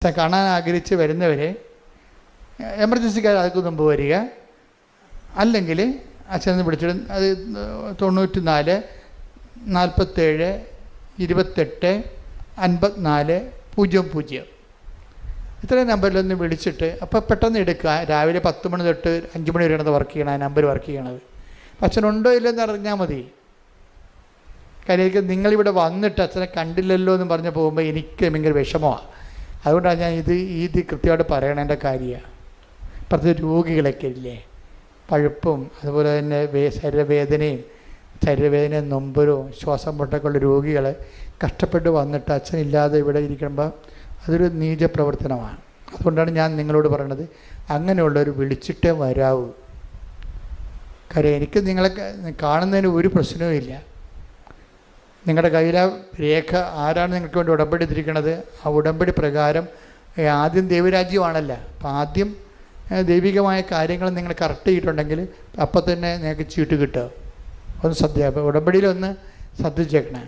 കാണാൻ ആഗ്രഹിച്ച് വരുന്നവരെ എമർജൻസിക്കാർ അതൊക്കെ മുമ്പ് വരിക, അല്ലെങ്കിൽ അച്ഛനെ വിളിച്ചിട്ട് അത് 94 47 28 54 00 ഇത്രയും നമ്പറിലൊന്ന് വിളിച്ചിട്ട് അപ്പോൾ പെട്ടെന്ന് എടുക്കുക. രാവിലെ 10 മണി തൊട്ട് 5 മണി വരെയാണ് വർക്ക് ചെയ്യണം, ആ നമ്പർ വർക്ക് ചെയ്യണത്. അച്ഛനുണ്ടോ ഇല്ലെന്ന് അറിഞ്ഞാൽ മതി. കാര്യം നിങ്ങളിവിടെ വന്നിട്ട് അച്ഛനെ കണ്ടില്ലല്ലോ എന്ന് പറഞ്ഞ് പോകുമ്പോൾ എനിക്ക് ഭയങ്കര വിഷമമാണ്. അതുകൊണ്ടാണ് ഞാൻ ഇത് കൃത്യമായിട്ട് പറയണതിൻ്റെ കാര്യമാണ്. പ്രത്യേകിച്ച് രോഗികളൊക്കെ ഇല്ലേ, പഴുപ്പും അതുപോലെ തന്നെ ശരീരവേദനയും നൊമ്പരവും ശ്വാസം മുട്ടൊക്കെ ഉള്ള രോഗികൾ കഷ്ടപ്പെട്ട് വന്നിട്ട് അച്ഛനില്ലാതെ ഇവിടെ ഇരിക്കുമ്പോൾ അതൊരു നീച പ്രവർത്തനമാണ്. അതുകൊണ്ടാണ് ഞാൻ നിങ്ങളോട് പറയണത്, അങ്ങനെയുള്ളവർ വിളിച്ചിട്ടേ വരാവൂ. കാര്യം എനിക്ക് നിങ്ങളെ കാണുന്നതിന് ഒരു പ്രശ്നവും ഇല്ല. നിങ്ങളുടെ കയ്യിലെ രേഖ ആരാണ് നിങ്ങൾക്ക് വേണ്ടി ഉടമ്പടി എടുത്തിരിക്കുന്നത്, ആ ഉടമ്പടി പ്രകാരം ആദ്യം ദൈവരാജ്യമാണല്ലോ. അപ്പം ആദ്യം ദൈവികമായ കാര്യങ്ങൾ നിങ്ങൾ കറക്റ്റ് ചെയ്തിട്ടുണ്ടെങ്കിൽ അപ്പം തന്നെ നിങ്ങൾക്ക് ചീട്ട് കിട്ടുക. ഒന്ന് ഉടമ്പടിയിലൊന്ന് ശ്രദ്ധിച്ചേക്കണേ.